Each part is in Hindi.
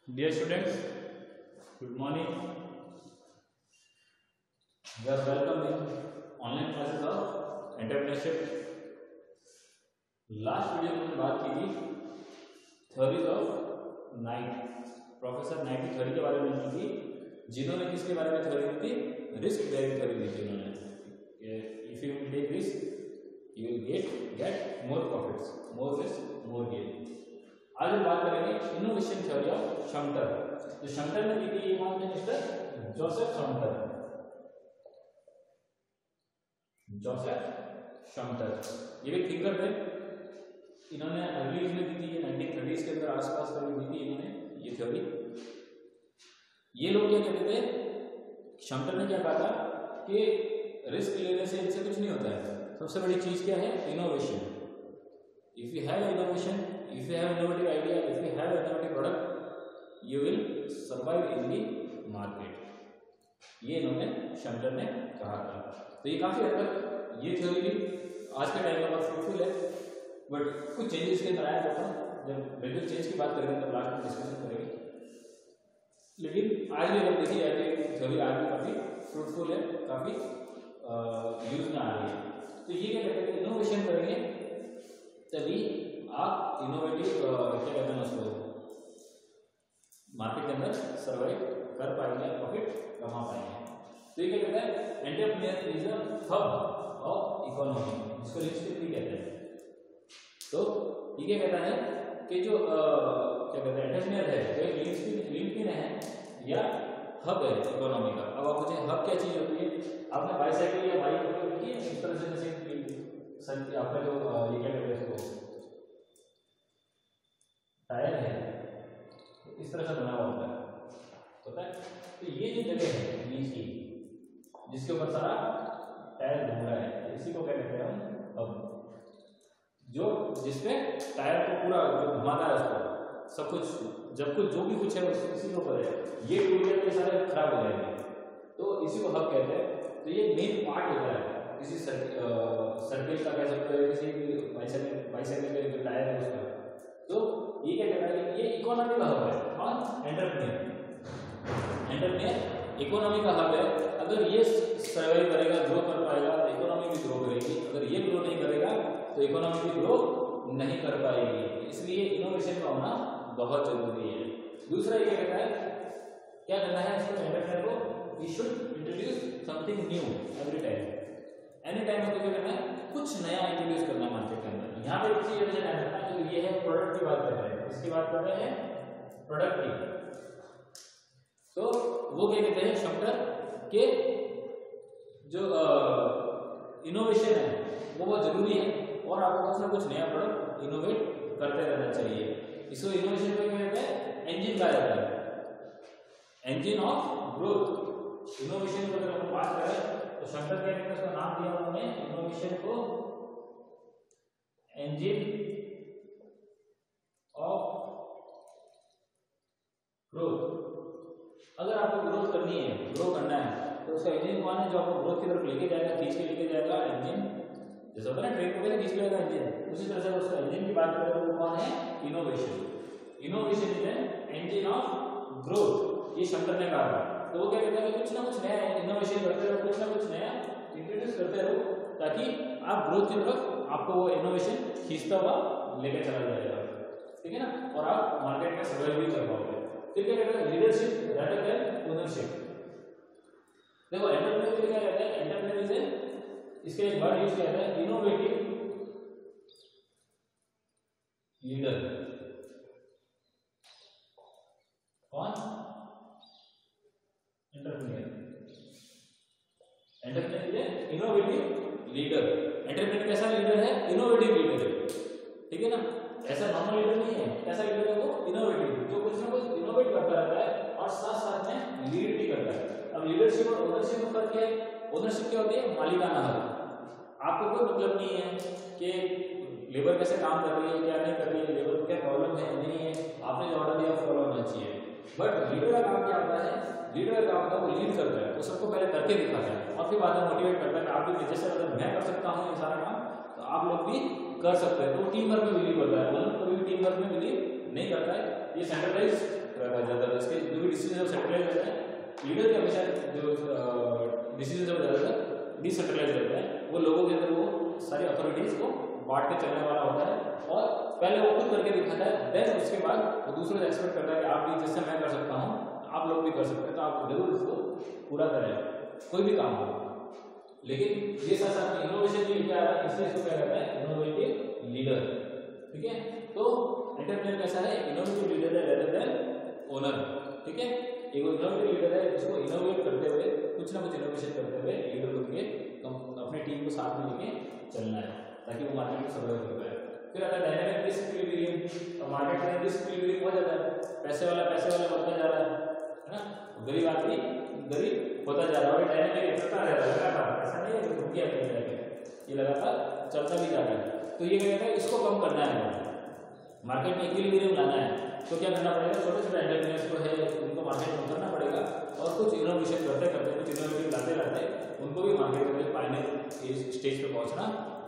Dear students, good morning. You are welcome in online classes of entrepreneurship. Last video में हमने बात की थी theories of night, professor night की थ्योरी के बारे में की थी, जिन्होंने किसके बारे में थ्योरी दी थी? रिस्क बेयरिंग थ्योरी दी थी उन्होंने। If you take risk you will get more profits, more risk more gain. आज हम बात करेंगे इनोवेशन थ्योरी ऑफ शम्टर। तो शम्टर ने दी थी, ये कौन थे? Mister Joseph Schumpeter. Joseph Schumpeter ये भी थिंकर थे। इन्होंने अर्ली में दी थी, 1930s के अंदर आसपास कभी दी थी इन्होंने ये थ्योरी। ये लोग क्या कहते थे? शम्टर ने क्या कहा था कि रिस्क लेने से इनसे कुछ नहीं होता है। सबसे बड़ी चीज क्या है? Innovation. If you have innovation, if you have innovative idea, if you have innovative product, you will survive in the market। ये इन्होंने शम्टर ने कहा था। तो ये काफी हद तक ये थ्योरी भी आज के टाइम में बहुत फ्रूटफुल है, बट कुछ चेंजेस के अंदर आया था। जब बिल्कुल चेंज की बात करेंगे तब लास्ट में डिस्कशन करेंगे। लेकिन आज भी अगर देखिए जाए थ्योरी आज भी काफी फ्रूटफुल है, काफी यूज में आ रही है। तो ये क्या कहते हैं? इनोवेशन करेंगे तभी आप इनोवेटिव क्या कहते हैं उसको मार्केट के अंदर सर्वाइव कर पाएंगे, प्रॉफिट कमा पाएंगे। तो ये क्या कहता है? Entrepreneur is a hub of economy, जिसको लिंक कहते हैं। तो ये क्या कहता है कि जो क्या कहते हैं एंटरप्रेन्योर है वो एक लिंक है या हब है इकोनॉमी का। अब आप पूछें हब क्या चीज होती है? आपने बाईसाइकिल या बाइक देखी है इस तरह से, जैसे आपका जो ये क्या कहते हैं उसको टायर है, तो इस तरह से बना हुआ होता है। तो ये जो जगह है बीच की, जिसके ऊपर सारा टायर घूम रहा है, इसी को क्या कहते हैं हम? अब जो जिसपे टायर को पूरा जो घुमाता है उसको सब कुछ, जब कुछ जो भी कुछ है इसी के ऊपर है, ये टूट गया तो सारे खराब हो जाएंगे, तो इसी को हब कहते हैं। तो ये मेन पार्ट होता है किसी सर्किल का, कह सकते हैं किसी बाईसाइकिल का जो टायर है उसका। तो ये क्या कहता है? ये इकोनॉमी का हब है। कौन? एंटरप्रेन्योर इकोनॉमी का हब है। अगर ये सर्वाइव करेगा, ग्रो कर पाएगा, तो इकोनॉमी भी ग्रो करेगी। अगर ये ग्रो नहीं करेगा तो इकोनॉमी भी ग्रो नहीं कर पाएगी। इसलिए इनोवेशन का होना बहुत जरूरी है। दूसरा ये क्या कहता है? क्या करना है इसको? एंटरप्रेन्योर को we should introduce something new every time. Any time में क्या करना है? कुछ नया इंट्रोड्यूस करना मार्केट के अंदर। यहाँ पे एक चीज ध्यान रखना है, जो ये है प्रोडक्ट की बात कर रहे हैं, इसकी बात कर रहे हैं प्रोडक्ट की। तो वो क्या कहते हैं शम्टर के जो इनोवेशन है वो बहुत जरूरी है, और आपको कुछ ना कुछ नया प्रोडक्ट इनोवेट करते रहना चाहिए। इसको इनोवेशन को क्या कहते हैं? इंजन कहा जाता है, इंजन ऑफ ग्रोथ। इनोवेशन को अगर हम बात करें तो शम्टर क्या कहते हैं? उसका नाम दिया उन्होंने इनोवेशन को इंजन ऑफ ग्रोथ। अगर आपको ग्रोथ करनी है, ग्रो करना है, तो उसका इंजन कौन है जो आपको ग्रोथ की तरफ लेके जाएगा, खींच के लेके जाएगा? इंजन। जैसे होता है ना ट्रेन को कैसे खींच के जाएगा इंजन, उसी तरह से उसका इंजन की बात करें तो वो कौन है? Innovation. Innovation is an engine of growth, ये शम्टर ने कहा था। तो वो क्या कहते हैं कि कुछ ना कुछ नया इनोवेशन करते रहो, कुछ ना कुछ नया इंट्रोड्यूस करते रहो, ताकि आप ग्रोथ की तरफ आपको वो इनोवेशन खींचता हुआ लेकर चला जाएगा, ठीक है ना, और आप मार्केट में सर्वाइव भी कर पाओगे। फिर क्या कहते हैं? Leadership rather than ownership. देखो एंटरप्रेन्योर क्या कहते हैं? एंटरप्रेन्योर से इसके एक वर्ड यूज किया जाता है इनोवेटिव लीडर। कौन? Entrepreneur. Entrepreneur is innovative leader. Entrepreneur कैसा लीडर है? इनोवेटिव लीडर है, ठीक है ना। ऐसा नॉर्मल लीडर नहीं है, कैसा लीडर है वो? इनोवेटिव, जो कुछ ना कुछ इनोवेट करता रहता है और साथ साथ में लीड भी करता है। अब लीडरशिप और ओनरशिप में फर्क क्या है? ओनरशिप क्या होती है? मालिकाना हक। आपको कोई मतलब नहीं है कि लेबर कैसे काम कर रही है, क्या नहीं कर रही है, लेबर को क्या प्रॉब्लम है, नहीं है, आपने जो ऑर्डर दिया फॉलो होना चाहिए। बट लीडर का काम क्या होता है? लीडर का काम होता है वो लीड करता है, वो सबको पहले करके दिखाता है और फिर बाद में मोटिवेट करता है कि आप भी, जैसे अगर मैं कर सकता हूँ ये सारा काम तो आप लोग भी कर सकते हैं। तो टीम वर्क में बिलीव करता है, ओनर कभी भी टीम वर्क में बिलीव नहीं करता है, ये सेंट्रलाइज रहता है ज़्यादा। इसके जो भी डिसीजन है सेंट्रलाइज रहता है, लीडर के हमेशा जो डिसीजन है ज़्यादातर डिसेंट्रलाइज रहता है। वो लोगों के अंदर वो सारी अथॉरिटीज़ को बांट के चलने वाला होता है और पहले वो खुद करके दिखाता है, देन उसके बाद वो दूसरों से एक्सपेक्ट करता है कि आप भी जैसे मैं कर सकता हूँ आप लोग भी कर सकते हैं, तो आप जरूर इसको पूरा करें कोई भी काम हो। लेकिन ये साथ साथ इनोवेशन भी क्या है, इसलिए इसको क्या कहता है, इनोवेटिव लीडर। ठीक है, तो एंटरप्रेन्योर कैसा है, इनोवेटिव लीडर है रेदर देन ओनर। ठीक है, एक इनोवेटिव लीडर है जिसको इनोवेट करते हुए कुछ ना कुछ इनोवेशन करते हुए लीडर बन के अपने टीम को साथ में लेके चलना है ताकि वो मार्केट में सर्वाइव कर पाए। फिर अगर डायनामिक रिस्क इक्विलिब्रियम, और मार्केट में रिस्क इक्विलिब्रियम हो जाता है, पैसे वाला बढ़ता जा रहा है ना, गरीब आदमी गरीब होता जा रहा है और डायनामिक चलता रहता है लगातार, ऐसा नहीं है कि रुक गया कहीं जाके, ये लगातार चलता भी जा रहा है। तो ये क्या कहता है, इसको कम करना है, मार्केट में इक्विलिब्रियम लाना है। तो क्या करना पड़ेगा, छोटे छोटे एंटरप्रेन्योर्स को है उनको मार्केट में उतरना पड़ेगा और कुछ इनोवेशन करते करते कुछ इनोवेटिव लाते लाते उनको भी मार्केट में फाइनल स्टेज पे पहुंचना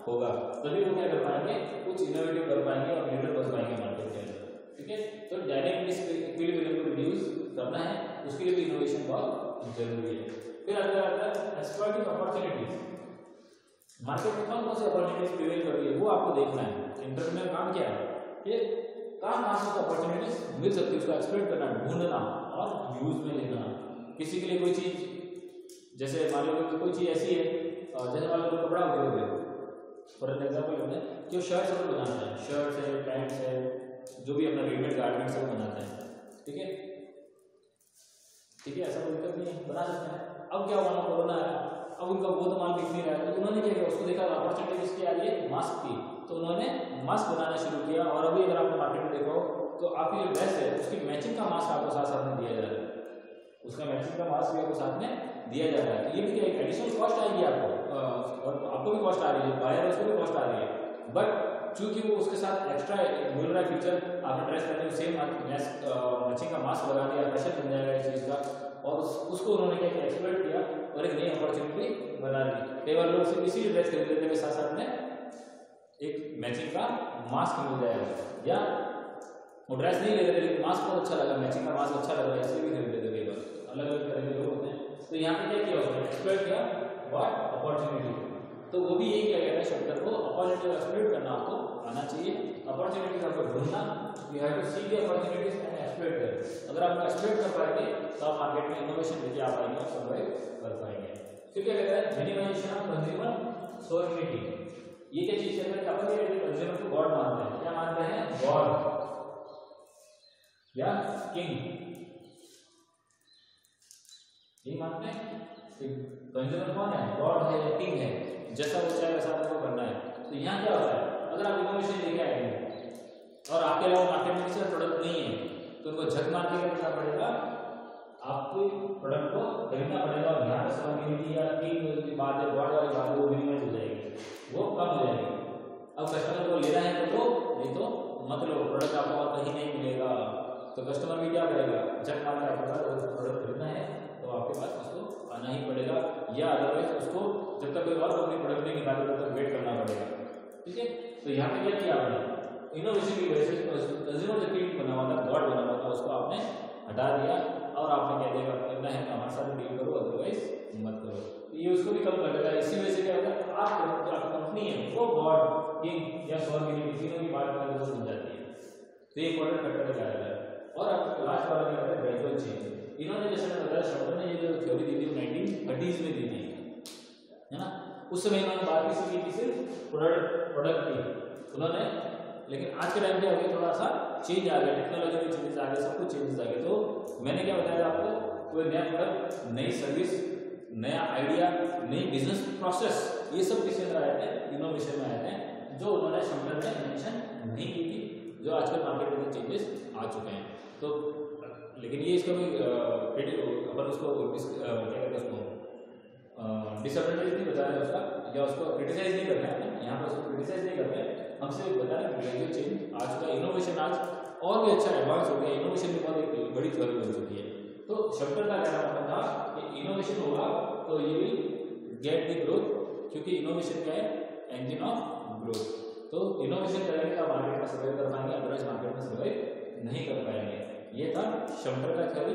होगा, तभी वो क्या कर पाएंगे, कुछ इनोवेटिव कर पाएंगे और लीडर बन पाएंगे मार्केट के अंदर। ठीक है, तो डायनेमिक इक्विलिब्रियम को रिड्यूस करना है, उसके लिए भी इनोवेशन बहुत जरूरी है। फिर आगे आता है एक्सप्लॉइटिंग अपॉर्चुनिटीज। मार्केट में कौन कौन सी अपॉर्चुनिटीज प्रिवेल कर रही है वो आपको देखना है। एंटरप्रेन्योर काम क्या है, ये कहाँ से अपॉर्चुनिटीज मिल सकती है उसको एक्सप्लोर करना, ढूंढना और यूज में लेना। किसी के लिए कोई चीज, जैसे मान लो कोई चीज ऐसी है, जैसे मान लो कपड़ा उद्योग है, फॉर एग्जाम्पल होता है जो शर्ट्स और बनाता है, शर्ट्स है, पैंट्स है, जो भी अपना रेडीमेड गारमेंट्स है वो बनाता है। ठीक है, ठीक है, ऐसा कोई दिक्कत नहीं है, बना सकते हैं। अब क्या हुआ, कोरोना आया, अब उनका वो तो माल बिक नहीं रहा है, तो उन्होंने क्या किया, उसको देखा अपॉर्चुनिटी किसकी आ रही है, मास्क की, तो उन्होंने मास्क बनाना शुरू किया। और अभी अगर आपने मार्केट में देखो तो आपकी जो ड्रेस है उसकी मैचिंग का मास्क आपको साथ साथ में दिया जा रहा है, उसका मैचिंग का मास्क भी आपको साथ में दिया जा रहा है। तो ये भी एक एडिशनल कॉस्ट आएगी आपको, और आपको भी कॉस्ट आ रही है, बायर उसको भी कॉस्ट आ रही है, बट चूंकि वो उसके साथ एक्स्ट्रा मिल रहा है फीचर, आपने ड्रेस पहने सेम मैचिंग का मास्क लगा दिया, फैशन बन जाएगा इस चीज़ का, और उसको उन्होंने क्या एक्सप्लोइट किया और एक नई अपॉर्चुनिटी बना दी। कई बार लोग सिर्फ इसी ड्रेस खरीद लेते हैं, साथ साथ में एक मैचिंग का मास्क मिल जाएगा, या वो ड्रेस नहीं ले लेते लेकिन मास्क बहुत अच्छा लगा, मैचिंग का मास्क अच्छा लग रहा है इसलिए भी खरीद लेते। कई बार अलग अलग तरह के लोग होते हैं। तो यहाँ पे क्या किया उसने, एक्सप्लोइट किया व्हाट अपॉर्चुनिटी। तो वो भी यही किया गया है शब्द को, अपॉर्चुनिटी एक्सप्लोइट करना आपको आना चाहिए, अपॉर्चुनिटी का ढूंढना, you have to see the opportunities and exploit कर। अगर आप एक्सप्लोइट कर पाएंगे तो आप मार्केट में इनोवेशन लेके आ पाएंगे और सर्वाइव कर पाएंगे। फिर क्या कहता है, मिनिमाइजेशन ऑफ कंज्यूमर सोवरेनिटी। ये क्या चीज है कि अपन ये कंज्यूमर को गॉड मानते हैं, क्या मानते हैं, गॉड या किंग, ये मानते हैं कंज्यूमर कौन है, गॉड है या किंग है, जैसा वो चाहे वैसा आपको करना है। तो यहाँ क्या होता है, अगर आप इनोवेशन लेके आएंगे और आपके अलावा मार्केट में किसी प्रोडक्ट नहीं है तो उनको झक मार के करना पड़ेगा, आपको प्रोडक्ट को खरीदना पड़ेगा और यहाँ पर सोवरेनिटी या किंग की बात है, गॉड वाली बात है, वो मिनिमाइज हो जाएगी, वो कम हो जाएगी। अब कस्टमर को लेना है तो नहीं तो मत लो, प्रोडक्ट आपको कहीं नहीं मिलेगा, तो कस्टमर भी क्या करेगा, झक मार के आपके पास प्रोडक्ट खरीदना है तो आपके पास उसको आना ही पड़ेगा, या अदरवाइज उसको जब तक कोई और कंपनी प्रोडक्ट नहीं निकाले तब तक वेट करना पड़ेगा। ठीक है, तो यहाँ पे क्या किया आपने, इनोवेशन की वजह से कंज्यूमर जो किंग बना हुआ था, गॉड बना हुआ था, उसको आपने हटा दिया और आपने क्या देगा, करना है हमारे साथ डील करो, अदरवाइज मत करो। तो ये उसको भी कम कर देता है। इसी वजह से क्या होता है, आपकी कंपनी है वो गॉड, किंग या सोवरेनिटी तीनों की बात में बन जाती है। तो ये इंपॉर्टेंट फैक्टर है जाएगा। और अब लास्ट वाला क्या है, ग्रेजुअल चेंज। इन्होंने जैसे मैं बताया, शब्द ने ये जो थ्योरी दी थी 1930s में दी थी, है ना, उस समय इन्होंने बात की थी सिर्फ प्रोडक्ट की उन्होंने, लेकिन आज के टाइम पे हो गया थोड़ा सा चेंज आ गया, टेक्नोलॉजी में चेंजेस आ गए, सब कुछ चेंजेस आ गए। तो मैंने क्या बताया आपको, कोई नया प्रोडक्ट, नई सर्विस, नया आइडिया, नई बिजनेस प्रोसेस, ये सब किसके अंदर आए थे, इनोवेशन में आए थे, जो उन्होंने शब्द में मेंशन नहीं की थी, जो आजकल मार्केट में चेंजेस आ चुके हैं। तो लेकिन ये इसका कोई अपन उसको क्या कहते हैं, उसको डिसएडवांटेज नहीं बता रहे उसका, या उसको क्रिटिसाइज नहीं कर रहे हैं, यहाँ पर उसको क्रिटिसाइज नहीं कर रहे हैं, हम सिर्फ बता रहे हैं ग्रेजुअल चेंज आज का, इनोवेशन आज और भी अच्छा एडवांस हो गया, इनोवेशन भी बहुत एक बड़ी थ्योरी बन चुकी है। तो शब्द का कहना मतलब था कि इनोवेशन होगा तो ये विल गेट द ग्रोथ, क्योंकि इनोवेशन क्या है, इंजन ऑफ ग्रोथ। तो इनोवेशन करेंगे तो मार्केट में सर्वाइव कर पाएंगे, अदरवाइज मार्केट में सर्वाइव नहीं कर पाएंगे। ये था शम्टर का थ्योरी,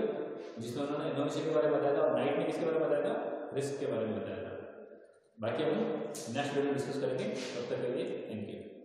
जिसमें उन्होंने इनोवेशन के बारे में बताया था, और नाइट ने किसके बारे में बताया था, रिस्क के बारे में बताया था। बाकी हम नेक्स्ट वीडियो में डिस्कस करेंगे। तब तक के लिए थैंक यू।